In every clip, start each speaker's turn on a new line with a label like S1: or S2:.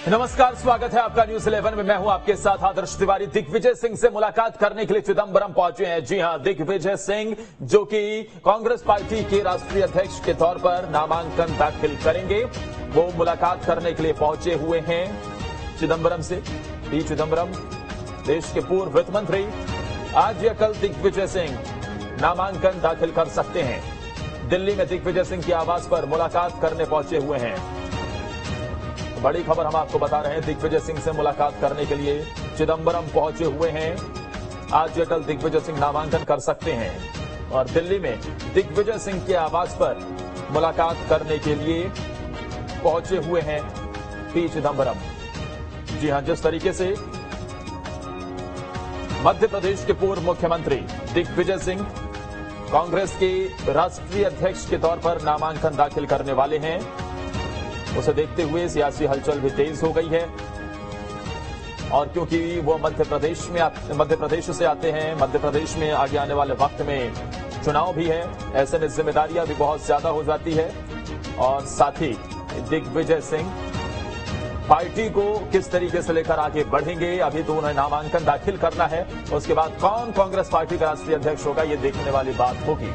S1: नमस्कार, स्वागत है आपका न्यूज 11 में। मैं हूं आपके साथ आदर्श तिवारी। दिग्विजय सिंह से मुलाकात करने के लिए चिदंबरम पहुंचे हैं। जी हां, दिग्विजय सिंह जो कि कांग्रेस पार्टी के राष्ट्रीय अध्यक्ष के तौर पर नामांकन दाखिल करेंगे, वो मुलाकात करने के लिए पहुंचे हुए हैं चिदंबरम से। पी चिदंबरम देश के पूर्व वित्त मंत्री आज या कल दिग्विजय सिंह नामांकन दाखिल कर सकते हैं। दिल्ली में दिग्विजय सिंह के आवास पर मुलाकात करने पहुंचे हुए हैं। बड़ी खबर हम आपको बता रहे हैं, दिग्विजय सिंह से मुलाकात करने के लिए चिदंबरम पहुंचे हुए हैं। आज या कल दिग्विजय सिंह नामांकन कर सकते हैं और दिल्ली में दिग्विजय सिंह के आवास पर मुलाकात करने के लिए पहुंचे हुए हैं पी चिदंबरम। जी हां, जिस तरीके से मध्य प्रदेश के पूर्व मुख्यमंत्री दिग्विजय सिंह कांग्रेस के राष्ट्रीय अध्यक्ष के तौर पर नामांकन दाखिल करने वाले हैं, उसे देखते हुए सियासी हलचल भी तेज हो गई है। और क्योंकि वो मध्य प्रदेश से आते हैं, मध्य प्रदेश में आगे आने वाले वक्त में चुनाव भी है, ऐसे में जिम्मेदारियां भी बहुत ज्यादा हो जाती है। और साथ ही दिग्विजय सिंह पार्टी को किस तरीके से लेकर आगे बढ़ेंगे, अभी तो उन्हें नामांकन दाखिल करना है, उसके बाद कौन कांग्रेस पार्टी का राष्ट्रीय अध्यक्ष होगा, ये देखने वाली बात होगी।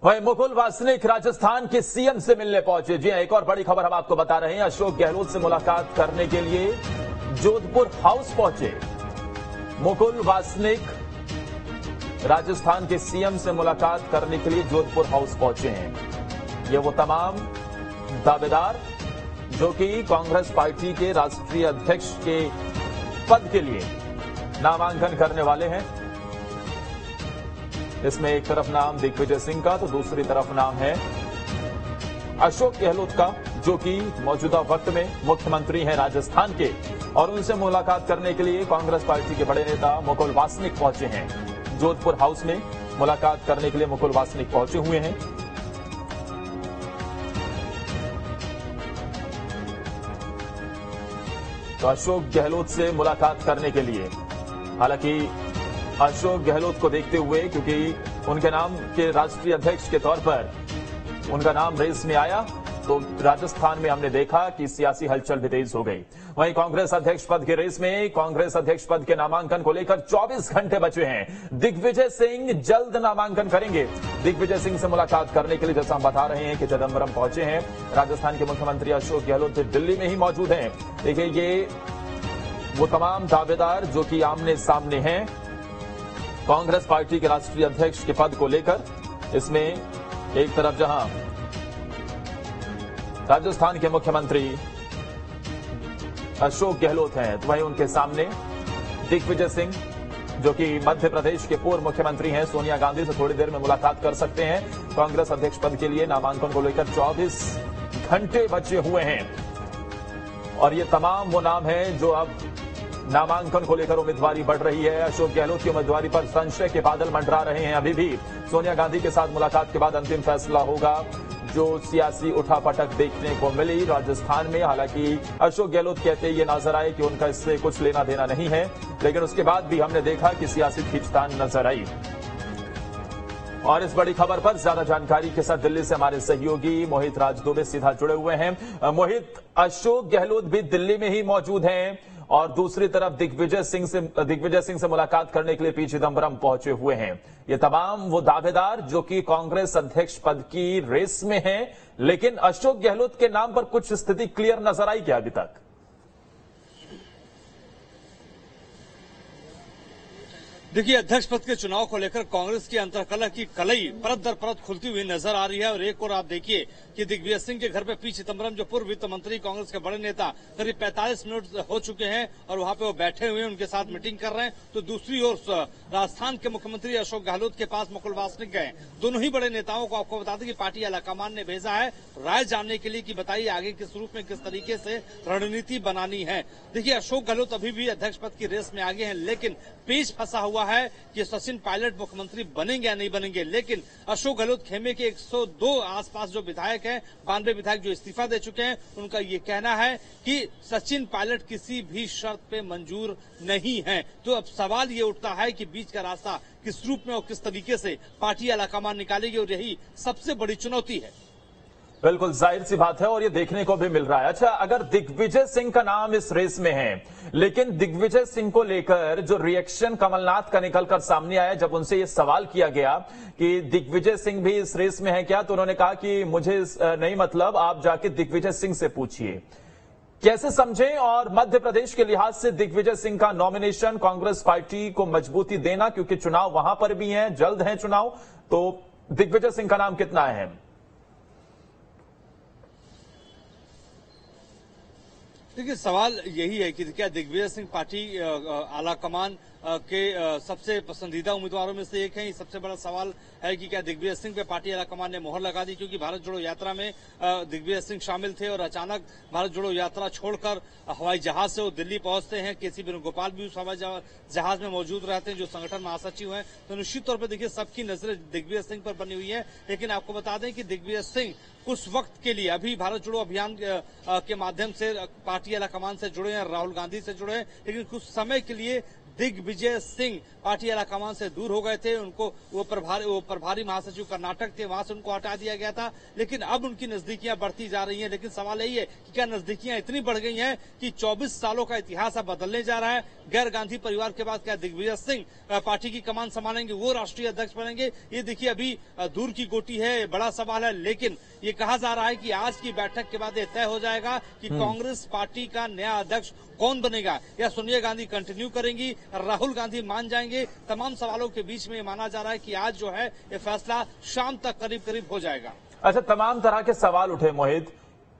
S1: वहीं मुकुल वासनिक राजस्थान के सीएम से मिलने पहुंचे। जी, एक और बड़ी खबर हम आपको बता रहे हैं, अशोक गहलोत से मुलाकात करने के लिए जोधपुर हाउस पहुंचे मुकुल वासनिक। राजस्थान के सीएम से मुलाकात करने के लिए जोधपुर हाउस पहुंचे हैं। ये वो तमाम दावेदार जो कि कांग्रेस पार्टी के राष्ट्रीय अध्यक्ष के पद के लिए नामांकन करने वाले हैं। इसमें एक तरफ नाम दिग्विजय सिंह का तो दूसरी तरफ नाम है अशोक गहलोत का, जो कि मौजूदा वक्त में मुख्यमंत्री हैं राजस्थान के। और उनसे मुलाकात करने के लिए कांग्रेस पार्टी के बड़े नेता मुकुल वासनिक पहुंचे हैं। जोधपुर हाउस में मुलाकात करने के लिए मुकुल वासनिक पहुंचे हुए हैं। तो अशोक गहलोत से मुलाकात करने के लिए, हालांकि अशोक गहलोत को देखते हुए, क्योंकि उनके नाम के राष्ट्रीय अध्यक्ष के तौर पर उनका नाम रेस में आया, तो राजस्थान में हमने देखा कि सियासी हलचल भी तेज हो गई। वहीं कांग्रेस अध्यक्ष पद के रेस में कांग्रेस अध्यक्ष पद के नामांकन को लेकर 24 घंटे बचे हैं। दिग्विजय सिंह जल्द नामांकन करेंगे। दिग्विजय सिंह से मुलाकात करने के लिए, जैसा हम बता रहे हैं कि चिदंबरम पहुंचे हैं, राजस्थान के मुख्यमंत्री अशोक गहलोत दिल्ली में ही मौजूद हैं। देखिए, ये वो तमाम दावेदार जो कि आमने सामने हैं कांग्रेस पार्टी के राष्ट्रीय अध्यक्ष के पद को लेकर। इसमें एक तरफ जहां राजस्थान के मुख्यमंत्री अशोक गहलोत हैं, तो वहीं उनके सामने दिग्विजय सिंह जो कि मध्य प्रदेश के पूर्व मुख्यमंत्री हैं, सोनिया गांधी से थोड़ी देर में मुलाकात कर सकते हैं। कांग्रेस अध्यक्ष पद के लिए नामांकन को लेकर 24 घंटे बचे हुए हैं। और ये तमाम वो नाम हैं जो अब नामांकन को लेकर उम्मीदवारी बढ़ रही है। अशोक गहलोत की उम्मीदवारी पर संशय के बादल मंडरा रहे हैं। अभी भी सोनिया गांधी के साथ मुलाकात के बाद अंतिम फैसला होगा। जो सियासी उठापटक देखने को मिली राजस्थान में, हालांकि अशोक गहलोत कहते ये नजर आए कि उनका इससे कुछ लेना देना नहीं है, लेकिन उसके बाद भी हमने देखा कि सियासी खींचतान नजर आई। और इस बड़ी खबर पर ज्यादा जानकारी के साथ दिल्ली से हमारे सहयोगी मोहित राजदूबे सीधा जुड़े हुए हैं। मोहित, अशोक गहलोत भी दिल्ली में ही मौजूद हैं और दूसरी तरफ दिग्विजय सिंह से मुलाकात करने के लिए पी चिदंबरम पहुंचे हुए हैं। ये तमाम वो दावेदार जो कि कांग्रेस अध्यक्ष पद की रेस में हैं, लेकिन अशोक गहलोत के नाम पर कुछ स्थिति क्लियर नजर आई क्या अभी तक?
S2: देखिए, अध्यक्ष पद के चुनाव को लेकर कांग्रेस की अंतर्कलह की कलई परत दर परत खुलती हुई नजर आ रही है। और एक और आप देखिए कि दिग्विजय सिंह के घर पे पी चिदंबरम, जो पूर्व वित्त मंत्री कांग्रेस के बड़े नेता, करीब 45 मिनट हो चुके हैं और वहां पे वो बैठे हुए हैं, उनके साथ मीटिंग कर रहे हैं। तो दूसरी ओर राजस्थान के मुख्यमंत्री अशोक गहलोत के पास मुकुल वासनिक गए। दोनों ही बड़े नेताओं को आपको बता दें कि पार्टी आलाकमान ने भेजा है राय जानने के लिए कि बताइए आगे किस रूप में, किस तरीके से रणनीति बनानी है। देखिए, अशोक गहलोत अभी भी अध्यक्ष पद की रेस में आगे हैं, लेकिन पेच फंसा हुआ है कि सचिन पायलट मुख्यमंत्री बनेंगे या नहीं बनेंगे। लेकिन अशोक गहलोत खेमे के 102 आसपास जो विधायक हैं, 92 विधायक जो इस्तीफा दे चुके हैं, उनका ये कहना है कि सचिन पायलट किसी भी शर्त पे मंजूर नहीं है। तो अब सवाल ये उठता है कि बीच का रास्ता किस रूप में और किस तरीके से पार्टी आलाकमान निकालेगी, और यही सबसे बड़ी चुनौती है।
S1: बिल्कुल जाहिर सी बात है और ये देखने को भी मिल रहा है। अच्छा, अगर दिग्विजय सिंह का नाम इस रेस में है, लेकिन दिग्विजय सिंह को लेकर जो रिएक्शन कमलनाथ का निकलकर सामने आया, जब उनसे ये सवाल किया गया कि दिग्विजय सिंह भी इस रेस में है क्या, तो उन्होंने कहा कि मुझे नहीं मतलब, आप जाके दिग्विजय सिंह से पूछिए। कैसे समझें, और मध्य प्रदेश के लिहाज से दिग्विजय सिंह का नॉमिनेशन कांग्रेस पार्टी को मजबूती देना, क्योंकि चुनाव वहां पर भी हैं, जल्द हैं चुनाव, तो दिग्विजय सिंह का नाम कितना अहम?
S2: देखिए, सवाल यही है कि क्या दिग्विजय सिंह पार्टी आलाकमान के सबसे पसंदीदा उम्मीदवारों में से एक है। सबसे बड़ा सवाल है कि क्या दिग्विजय सिंह पे पार्टी आलाकमान ने मोहर लगा दी, क्योंकि भारत जोड़ो यात्रा में दिग्विजय सिंह शामिल थे और अचानक भारत जोड़ो यात्रा छोड़कर हवाई जहाज से वो दिल्ली पहुंचते हैं। केसी वेणुगोपाल भी उस हवाई जहाज में मौजूद रहते हैं, जो संगठन महासचिव हैं। तो निश्चित तौर पर देखिए, सबकी नजरें दिग्विजय सिंह पर बनी हुई है। लेकिन आपको बता दें कि दिग्विजय सिंह कुछ वक्त के लिए अभी भारत जोड़ो अभियान के माध्यम से पार्टी आलाकमान से जुड़े हैं, राहुल गांधी से जुड़े हैं, लेकिन कुछ समय के लिए दिग्विजय सिंह पार्टी आलाकमान से दूर हो गए थे। उनको वो प्रभारी महासचिव कर्नाटक थे, वहां से उनको हटा दिया गया था। लेकिन अब उनकी नजदीकियां बढ़ती जा रही हैं। लेकिन सवाल यही है कि क्या नजदीकियां इतनी बढ़ गई हैं कि 24 सालों का इतिहास अब बदलने जा रहा है। गैर गांधी परिवार के बाद क्या दिग्विजय सिंह पार्टी की कमान संभालेंगे, वो राष्ट्रीय अध्यक्ष बनेंगे? ये देखिए, अभी दूर की गोटी है, बड़ा सवाल है। लेकिन ये कहा जा रहा है कि आज की बैठक के बाद ये तय हो जाएगा कि कांग्रेस पार्टी का नया अध्यक्ष कौन बनेगा। या सोनिया गांधी कंटिन्यू करेंगी, राहुल गांधी मान जाएंगे? तमाम सवालों के बीच में माना जा रहा है कि आज जो है ये फैसला शाम तक करीब करीब हो जाएगा।
S1: अच्छा, तमाम तरह के सवाल उठे मोहित,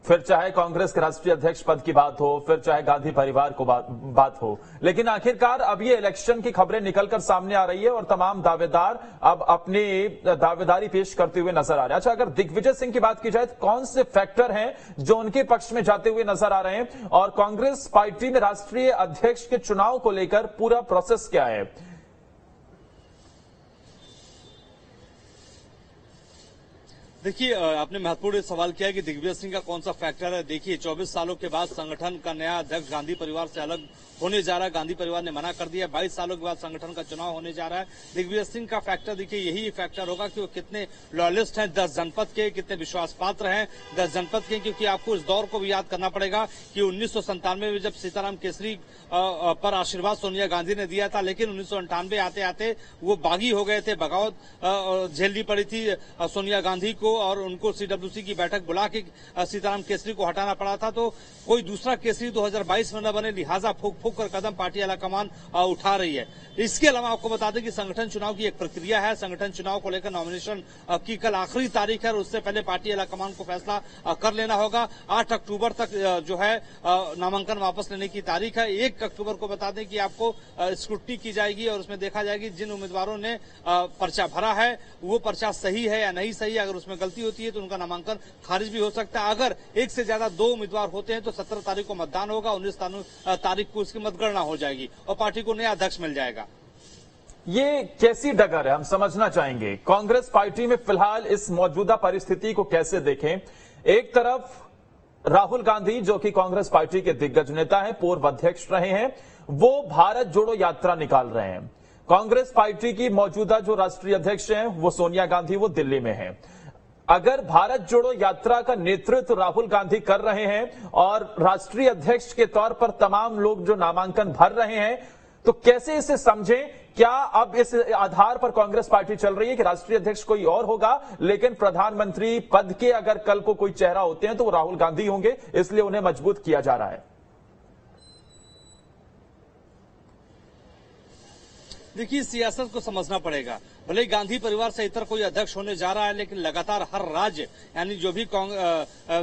S1: फिर चाहे कांग्रेस के राष्ट्रीय अध्यक्ष पद की बात हो, फिर चाहे गांधी परिवार को बात हो, लेकिन आखिरकार अब ये इलेक्शन की खबरें निकलकर सामने आ रही है और तमाम दावेदार अब अपनी दावेदारी पेश करते हुए नजर आ रहे हैं। अच्छा, अगर दिग्विजय सिंह की बात की जाए तो कौन से फैक्टर हैं जो उनके पक्ष में जाते हुए नजर आ रहे हैं, और कांग्रेस पार्टी में राष्ट्रीय अध्यक्ष के चुनाव को लेकर पूरा प्रोसेस क्या है?
S2: देखिए, आपने महत्वपूर्ण सवाल किया कि दिग्विजय सिंह का कौन सा फैक्टर है। देखिए, 24 सालों के बाद संगठन का नया अध्यक्ष गांधी परिवार से अलग होने जा रहा है। गांधी परिवार ने मना कर दिया। 22 सालों के बाद संगठन का चुनाव होने जा रहा है। दिग्विजय सिंह का फैक्टर देखिए यही फैक्टर होगा कि वो कितने लॉयलिस्ट हैं 10 जनपद के, कितने विश्वास पात्र हैं 10 जनपद के। क्योंकि आपको इस दौर को भी याद करना पड़ेगा कि 1997 में जब सीताराम केसरी पर आशीर्वाद सोनिया गांधी ने दिया था, लेकिन 1998 आते आते वो बागी हो गए थे, बगावत झेलनी पड़ी थी सोनिया गांधी को, और उनको सीडब्ल्यूसी की बैठक बुला के सीताराम केसरी को हटाना पड़ा था। तो कोई दूसरा केसरी 2022 में न बने, लिहाजा फूक कर कदम पार्टी आलाकमान उठा रही है। इसके अलावा आपको बता दें कि संगठन चुनाव की एक प्रक्रिया है। संगठन चुनाव को लेकर नॉमिनेशन की कल आखिरी तारीख है और उससे पहले पार्टी आलाकमान को फैसला कर लेना होगा। 8 अक्टूबर तक जो है नामांकन वापस लेने की तारीख है। 1 अक्टूबर को बता दें कि आपको स्क्रूटनी की जाएगी और उसमें देखा जाएगी जिन उम्मीदवारों ने पर्चा भरा है वो पर्चा सही है या नहीं सही। अगर उसमें गलती होती है तो उनका नामांकन खारिज भी हो सकता है। अगर एक से ज्यादा 2 उम्मीदवार होते हैं तो 17 तारीख को मतदान होगा, 19 तारीख को उसकी मतगणना हो जाएगी और पार्टी को नया अध्यक्ष मिल जाएगा।
S1: ये कैसी डगर है, हम समझना चाहेंगे। कांग्रेस पार्टी में फिलहाल इस मौजूदा परिस्थिति को कैसे देखें? एक तरफ राहुल गांधी, जो कि कांग्रेस पार्टी के दिग्गज नेता हैं, पूर्व अध्यक्ष रहे हैं, वो भारत जोड़ो यात्रा निकाल रहे हैं। कांग्रेस पार्टी की मौजूदा जो राष्ट्रीय अध्यक्ष हैं वो सोनिया गांधी, वो दिल्ली में हैं। अगर भारत जोड़ो यात्रा का नेतृत्व राहुल गांधी कर रहे हैं और राष्ट्रीय अध्यक्ष के तौर पर तमाम लोग जो नामांकन भर रहे हैं, तो कैसे इसे समझें? क्या अब इस आधार पर कांग्रेस पार्टी चल रही है कि राष्ट्रीय अध्यक्ष कोई और होगा, लेकिन प्रधानमंत्री पद के अगर कल को कोई चेहरा होते हैं तो वो राहुल गांधी होंगे, इसलिए उन्हें मजबूत किया जा रहा है?
S2: देखिए, सियासत को समझना पड़ेगा। भले ही गांधी परिवार से इतर कोई अध्यक्ष होने जा रहा है, लेकिन लगातार हर राज्य, यानी जो भी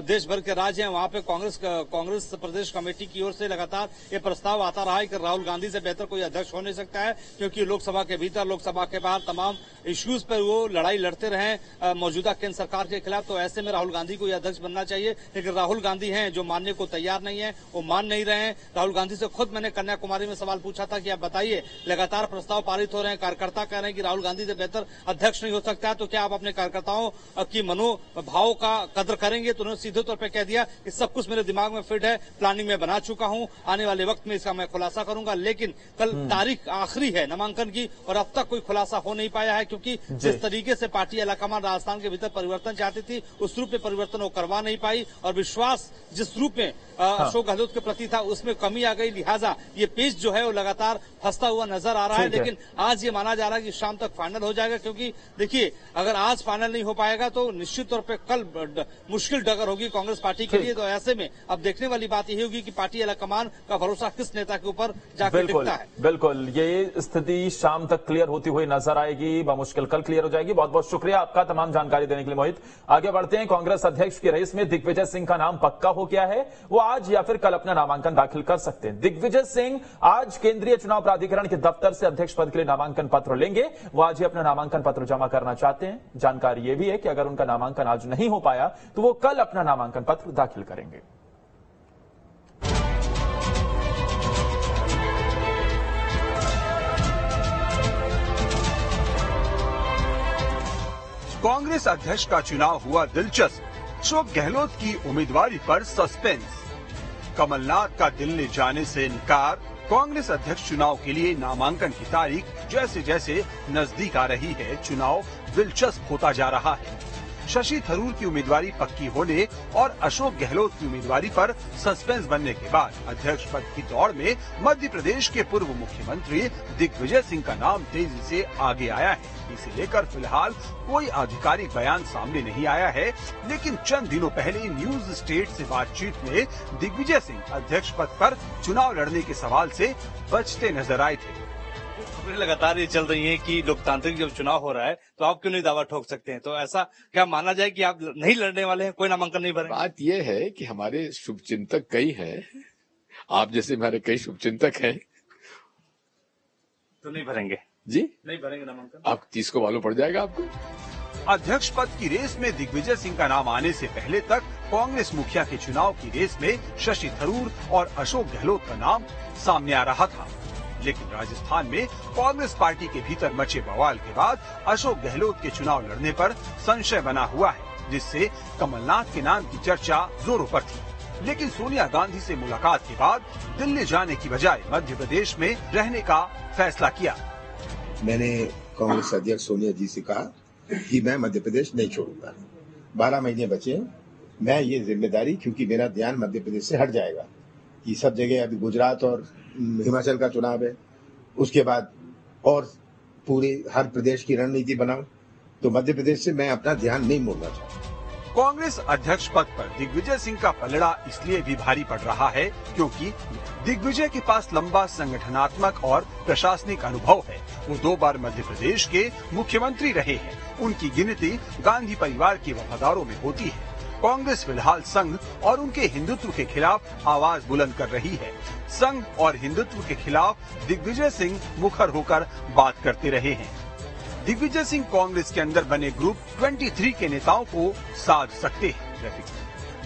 S2: देश भर के राज्य हैं, वहां पे कांग्रेस प्रदेश कमेटी की ओर से लगातार ये प्रस्ताव आता रहा है कि राहुल गांधी से बेहतर कोई अध्यक्ष हो नहीं सकता है, क्योंकि लोकसभा के भीतर, लोकसभा के बाहर तमाम इश्यूज पर वो लड़ाई लड़ते रहे मौजूदा केंद्र सरकार के खिलाफ। तो ऐसे में राहुल गांधी को यह अध्यक्ष बनना चाहिए, लेकिन राहुल गांधी हैं जो मानने को तैयार नहीं है, वो मान नहीं रहे हैं। राहुल गांधी से खुद मैंने कन्याकुमारी में सवाल पूछा था कि आप बताइए, लगातार प्रस्ताव पारित हो रहे हैं, कार्यकर्ता कह रहे हैं कि राहुल गांधी से बेहतर अध्यक्ष नहीं हो सकता है, तो क्या आप अपने कार्यकर्ताओं की मनोभाव का कदर करेंगे? तो उन्होंने सीधे तौर पर कह दिया कि सब कुछ मेरे दिमाग में फिट है, प्लानिंग में बना चुका हूं, आने वाले वक्त में इसका मैं खुलासा करूंगा। लेकिन कल तारीख आखिरी है नामांकन की और अब तक कोई खुलासा हो नहीं पाया है, क्योंकि जिस तरीके से पार्टी आलाकमान राजस्थान के भीतर परिवर्तन चाहती थी उस रूप में परिवर्तन वो करवा नहीं पाई और विश्वास जिस रूप में अशोक गहलोत के प्रति था उसमें कमी आ गई। लिहाजा ये पेच जो है वो लगातार फंसता हुआ नजर आ रहा है। लेकिन आज ये माना जा रहा है कि शाम तक फाइनल हो जाएगा, क्योंकि देखिए अगर आज फाइनल नहीं हो पाएगा तो निश्चित तौर पर कल मुश्किल डगर होगी कांग्रेस पार्टी के लिए। तो ऐसे में अब देखने वाली बात यही होगी कि पार्टी आलाकमान का भरोसा किस नेता के ऊपर जाकर टिकता है।
S1: बिल्कुल, ये स्थिति शाम तक क्लियर होती हुई नजर आएगी, बमुश्किल कल क्लियर हो जाएगी। बहुत बहुत शुक्रिया आपका तमाम जानकारी देने के लिए मोहित। आगे बढ़ते हैं, कांग्रेस अध्यक्ष की रेस में दिग्विजय सिंह का नाम पक्का हो गया है, वो आज या फिर कल अपना नामांकन दाखिल कर सकते हैं। दिग्विजय सिंह आज केंद्रीय चुनाव प्राधिकरण के दफ्तर से अध्यक्ष पद के लिए नामांकन पत्र लेंगे। वो आज ही अपना नामांकन पत्र जमा करना चाहते हैं। जानकारी यह भी है कि अगर उनका नामांकन आज नहीं हो पाया तो वो कल अपना नामांकन पत्र दाखिल करेंगे।
S3: कांग्रेस अध्यक्ष का चुनाव हुआ दिलचस्प, अशोक गहलोत की उम्मीदवारी पर सस्पेंस, कमलनाथ का दिल्ली जाने से इनकार, कांग्रेस अध्यक्ष चुनाव के लिए नामांकन की तारीख जैसे जैसे नजदीक आ रही है, चुनाव दिलचस्प होता जा रहा है। शशि थरूर की उम्मीदवारी पक्की होने और अशोक गहलोत की उम्मीदवारी पर सस्पेंस बनने के बाद अध्यक्ष पद की दौड़ में मध्य प्रदेश के पूर्व मुख्यमंत्री दिग्विजय सिंह का नाम तेजी से आगे आया है। इसे लेकर फिलहाल कोई आधिकारिक बयान सामने नहीं आया है, लेकिन चंद दिनों पहले न्यूज स्टेट से बातचीत में दिग्विजय सिंह अध्यक्ष पद पर चुनाव लड़ने के सवाल से बचते नजर आए थे।
S2: खबरें लगातार ये चल रही हैं कि लोकतांत्रिक जब चुनाव हो रहा है तो आप क्यों नहीं दावा ठोक सकते हैं? तो ऐसा क्या माना जाए कि आप नहीं लड़ने वाले हैं, कोई नामांकन नहीं भरेंगे?
S4: बात यह है कि हमारे शुभचिंतक कई हैं, आप जैसे हमारे कई शुभचिंतक हैं,
S2: तो नहीं भरेंगे
S4: जी,
S2: नहीं भरेंगे नामांकन।
S4: आप 30 को मालूम पड़ जाएगा आपको।
S3: अध्यक्ष पद की रेस में दिग्विजय सिंह का नाम आने से पहले तक कांग्रेस मुखिया के चुनाव की रेस में शशि थरूर और अशोक गहलोत का नाम सामने आ रहा था, लेकिन राजस्थान में कांग्रेस पार्टी के भीतर मचे बवाल के बाद अशोक गहलोत के चुनाव लड़ने पर संशय बना हुआ है, जिससे कमलनाथ के नाम की चर्चा जोरों पर थी। लेकिन सोनिया गांधी से मुलाकात के बाद दिल्ली जाने की बजाय मध्य प्रदेश में रहने का फैसला किया।
S5: मैंने कांग्रेस अध्यक्ष सोनिया जी से कहा कि मैं मध्य प्रदेश नहीं छोड़ूंगा, 12 महीने बचे, मैं ये जिम्मेदारी, क्योंकि मेरा ध्यान मध्य प्रदेश से हट जाएगा कि सब जगह अभी गुजरात और हिमाचल का चुनाव है, उसके बाद और पूरे हर प्रदेश की रणनीति बनाऊं, तो मध्य प्रदेश से मैं अपना ध्यान नहीं मोड़ना चाहता।
S3: कांग्रेस अध्यक्ष पद पर दिग्विजय सिंह का पलड़ा इसलिए भी भारी पड़ रहा है क्योंकि दिग्विजय के पास लंबा संगठनात्मक और प्रशासनिक अनुभव है। वो 2 बार मध्य प्रदेश के मुख्यमंत्री रहे हैं। उनकी गिनती गांधी परिवार के वफादारों में होती है। कांग्रेस फिलहाल संघ और उनके हिंदुत्व के खिलाफ आवाज बुलंद कर रही है। संघ और हिंदुत्व के खिलाफ दिग्विजय सिंह मुखर होकर बात करते रहे हैं। दिग्विजय सिंह कांग्रेस के अंदर बने ग्रुप 23 के नेताओं को साध सकते हैं।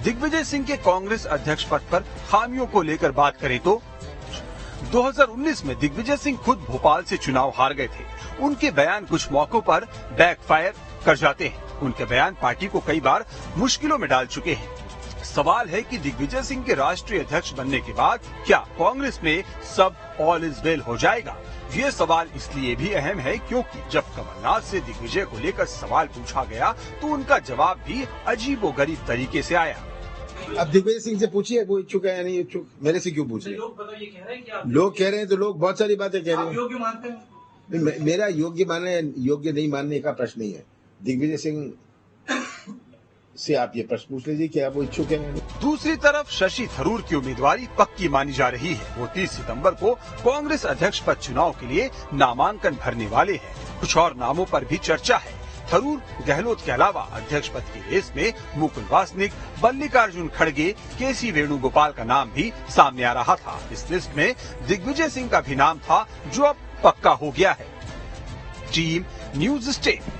S3: दिग्विजय सिंह के कांग्रेस अध्यक्ष पद पर खामियों को लेकर बात करें तो 2019 में दिग्विजय सिंह खुद भोपाल से चुनाव हार गए थे। उनके बयान कुछ मौकों पर बैकफायर कर जाते हैं। उनके बयान पार्टी को कई बार मुश्किलों में डाल चुके हैं। सवाल है कि दिग्विजय सिंह के राष्ट्रीय अध्यक्ष बनने के बाद क्या कांग्रेस में सब ऑल इज वेल हो जाएगा? ये सवाल इसलिए भी अहम है क्योंकि जब कमलनाथ से दिग्विजय को लेकर सवाल पूछा गया तो उनका जवाब भी अजीबोगरीब तरीके से आया।
S5: अब दिग्विजय सिंह से पूछिए वो इच्छुक है या नहीं इच्छुक, मेरे से क्यों पूछिए? लोग कह रहे हैं तो लोग बहुत सारी बातें कह रहे हैं। योग्य मानते हैं? मेरा योग्य नहीं मानने का प्रश्न नहीं है। दिग्विजय सिंह से आप ये प्रश्न पूछ लीजिए कि आप वो इच्छुक है।
S3: दूसरी तरफ शशि थरूर की उम्मीदवारी पक्की मानी जा रही है। वो 30 सितंबर को कांग्रेस अध्यक्ष पद चुनाव के लिए नामांकन भरने वाले हैं। कुछ और नामों पर भी चर्चा है। थरूर गहलोत के अलावा अध्यक्ष पद की रेस में मुकुल वासनिक, मल्लिकार्जुन खड़गे, केसी वेणुगोपाल का नाम भी सामने आ रहा था। इस लिस्ट में दिग्विजय सिंह का भी नाम था जो अब पक्का हो गया है। Team news state.